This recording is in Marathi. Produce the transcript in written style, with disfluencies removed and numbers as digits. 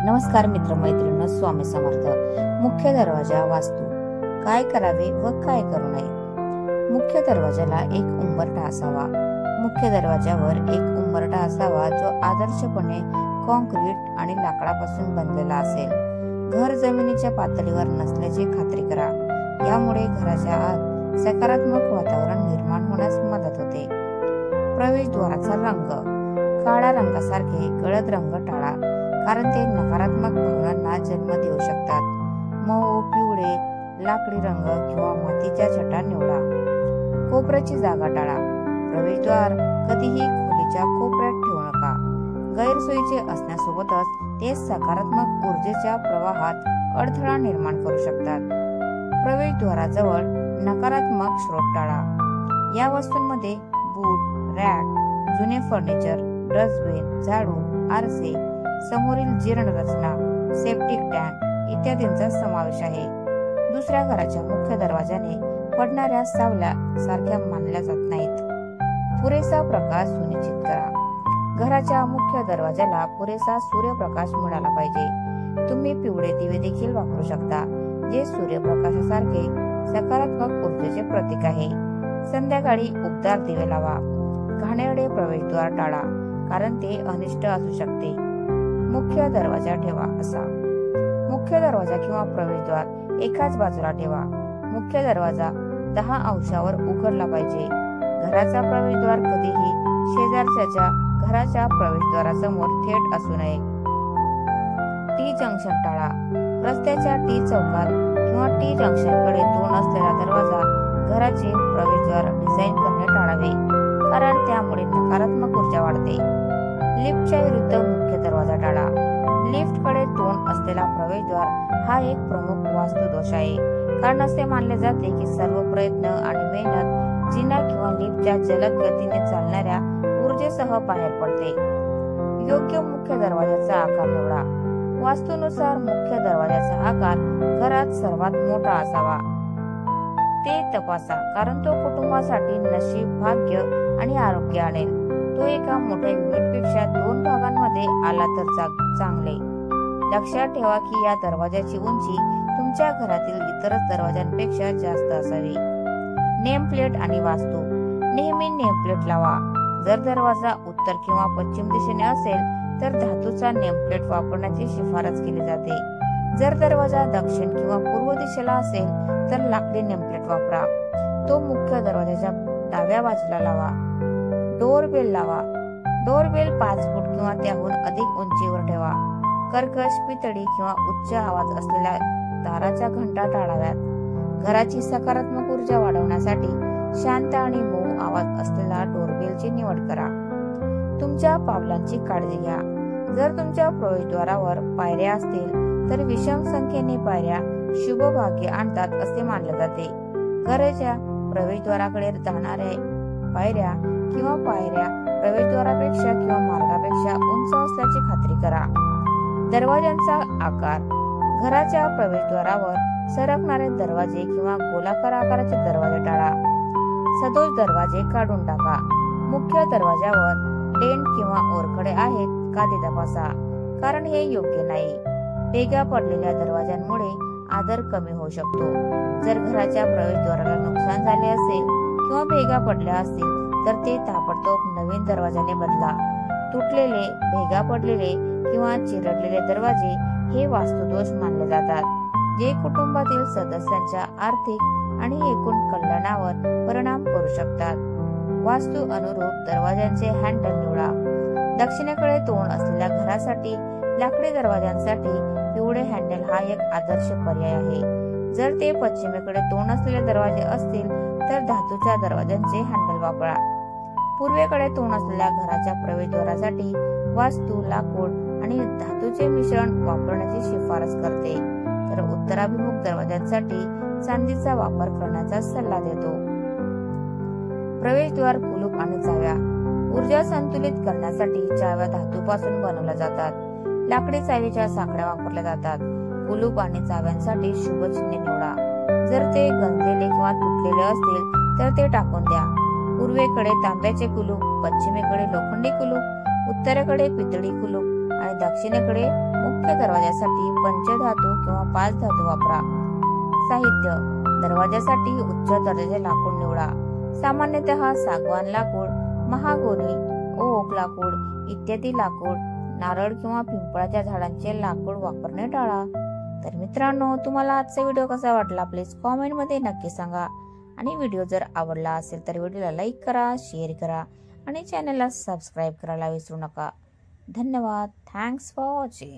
नमस्कार मित्रमैत्रिणींनो, स्वामी समर्थ. मुख्य दरवाजा वास्तू काय करावे व काय करू नये. मुख्य दरवाजाला एक उंबरठा असावा. मुख्य दरवाजावर एक उंबरठा असावा जो आदर्शपणे कॉंक्रीट आणि लाकडापासून बनलेला असेल. घर जमिनीच्या पातळीवर नसल्याची खात्री करा. यामुळे घराच्या आत सकारात्मक वातावरण निर्माण होण्यास मदत होते. प्रवेशद्वाराचा रंग काळ्या रंगासारखे गडद रंग टाळा, कारण ते नकारात्मक भावनांना जन्म देऊ शकतात. मऊ, पिवळे, लाकडी रंग किंवा मातीच्या छटा निवडा. कोपऱ्याची जागा टाळा. प्रवेशद्वार कधीही खोलीच्या कोपऱ्यात ठेवू नका. गैरसोयीचे असण्यासोबतच ते सकारात्मक ऊर्जेच्या प्रवाहात अडथळा निर्माण करू शकतात. प्रवेशद्वाराजवळ नकारात्मक स्रोत टाळा. या वस्तूंमध्ये बूट, रॅक, जुने फर्निचर, डस्टबिन, झाडू, आरसे, समोरील जीर्ण रचना, सेप्टिक टँक इत्यादींचा समावेश आहे. दुसऱ्या घराच्या मुख्य दरवाजाने पडणाऱ्या सावल्या सारख्या मानल्या जात नाहीत. पुरेसा प्रकाश सुनिश्चित करा. घराच्या मुख्य दरवाजाला पुरेसा सूर्यप्रकाश मिळाला पाहिजे. तुम्ही पिवळे दिवे देखील वापरू शकता, जे सूर्यप्रकाशासारखे सकारात्मक ऊर्जेचे प्रतीक आहे. संध्याकाळी उबदार दिवे लावा. घाणेरडे प्रवेशद्वार टाळा, कारण ते अनिष्ट असू शकते. मुख्य दरवाजा ठेवा असा. मुख्य दरवाजा किंवा प्रवेशद्वार एकाच बाजूला ठेवा. मुख्य दरवाजा 10 अंशावर उघडला पाहिजे. घराचा प्रवेशद्वार कधीही शेजारच्या घराच्या प्रवेशद्वारासमोर थेट असू नये. टी जंक्शन टाळा. रस्त्याच्या टी चौकात किंवा टी जंक्शनकडे तोंड असलेला दरवाजा घराचे प्रवेशद्वार डिझाईन करणे टाळावे, कारण त्यामुळे नकारात्मक ऊर्जा वाढते. लिफ्टच्या विरुद्ध मुख्य दरवाजा टाळा. लिफ्टकडे तोंड असलेला प्रवेशद्वार हा एक प्रमुख वास्तु दोष आहे, कारण असे मानले जाते की सर्व प्रयत्न आणि मेहनत जिना किंवा लिफ्टच्या जलद गतीने चालणाऱ्या ऊर्जेसह बाहेर पडते. योग्य मुख्य दरवाजाचा आकार निवडा. वास्तूनुसार मुख्य दरवाजाचा आकार घरात सर्वात मोठा असावा. ते तपासा, कारण तो कुटुंबासाठी नशीब, भाग्य आणि आरोग्य आणेल. तो एका मोठ्या युनिटपेक्षा 2 भागांमध्ये आला तर चांगले. लक्षात ठेवा की या दरवाजाची उंची तुमच्या घरातील इतर दरवाजांपेक्षा जास्त असावी. नेम प्लेट आणि वास्तू नेहमी नेम प्लेट लावा. जर दरवाजा उत्तर किंवा पश्चिम दिशेने असेल तर धातूचा नेम प्लेट वापरण्याची शिफारस केली जाते. जर दरवाजा दक्षिण किंवा पूर्व दिशेला असेल तर लाकडी नेमप्लेट वापरा. तो मुख्य दरवाजाच्या डाव्या बाजूला लावा. डोरबेल लावा. डोरबेल 5 फूट किंवा त्याहून अधिक उंचीवर ठेवा. कर्कश, पितळी किंवा उच्च आवाज असलेल्या दाराच्या घंटा टाळाव्यात. घराची सकारात्मक ऊर्जा वाढवण्यासाठी शांत आणि मऊ आवाज असलेला डोरबेलची निवड करा. तुमच्या पावलांची काळजी घ्या. जर तुमच्या प्रवेशद्वारावर पायऱ्या असतील तर विषम संख्येने पायऱ्या शुभ भाग्य आणतात असे मानले जाते. घराच्या प्रवेशद्वाराकडे जाणाऱ्या पायऱ्या प्रवेशद्वारापेक्षा किंवा मार्गापेक्षा उंच असल्याची खात्री करा. दरवाजांचा आकार घराच्या प्रवेशद्वारावर सरकणारे दरवाजे किंवा गोलाकार आकाराचे दरवाजे टाळा. सदोष दरवाजे काढून टाका. मुख्य दरवाजावर डेंट किंवा ओरखडे आहेत का ते तपासा, कारण हे योग्य नाही. भेगा पडलेल्या दरवाजांमुळे आदर कमी होऊ शकतो. जर घराच्या प्रवेशद्वाराला नुकसान झाले असेल किंवा भेगा पडल्या असतील तर ते ताबडतोब नवीन दरवाजाने बदला. तुटलेले, भेगा पडलेले किंवा चिरडलेले दरवाजे हे वास्तुदोष मानले जातात, जे कुटुंबातील सदस्यांच्या आर्थिक आणि एकूण कल्याणावर परिणाम करू शकतात. वास्तू अनुरूप दरवाजांचे हँडल निवडा. दक्षिणेकडे तोंड असलेल्या घरासाठी लाकडी दरवाजांसाठी पिवळे हँडल हा एक आदर्श पर्याय आहे. जर ते पश्चिमेकडे तोंड असलेले दरवाजे असतील तर धातूच्या दरवाजांचे हँडल वापरा. पूर्वेकडे तोंड असलेल्या घराच्या प्रवेशद्वारासाठी वास्तू लाकूड आणि धातूचे मिश्रण वापरण्याची शिफारस करते, तर उत्तराभिमुख दरवाजांसाठी चांदीचा वापर करण्याचा सल्ला देतो. प्रवेशद्वार, कुलूप आणि चाव्या ऊर्जा संतुलित करण्यासाठी चाव्या धातूपासून बनवल्या जातात. लाकडी चावीच्या साखळ्या वापरल्या जातात. कुलूप आणि चाव्यांसाठी शुभ चिन्हे निवडा. जर ते गंजलेले किंवा तुटलेले असतील तर ते टाकून द्या. पूर्वेकडे तांब्याचे कुलूप, पश्चिमेकडे लोखंडी कुलूप, उत्तरेकडे पितळी कुलूप आणि दक्षिणेकडे मुख्य दरवाजासाठी पंचधातू किंवा 5 धातू वापरा. साहित्य: दरवाजासाठी उच्च दर्जाचे लाकूड निवडा. सामान्यतः सागवान लाकूड, महागोनी, ओक लाकूड इत्यादी लाकूड. नारळ किंवा पिंपळाच्या झाडांचे लाकूड वापरणे टाळा. तर मित्रांनो, तुम्हाला आजचा व्हिडिओ कसा वाटला प्लीज कॉमेंट मध्ये नक्की सांगा. आणि व्हिडिओ जर आवडला असेल तर व्हिडिओला लाईक करा, शेअर करा आणि चॅनलला सबस्क्राईब करायला विसरू नका. धन्यवाद. Thanks for watching.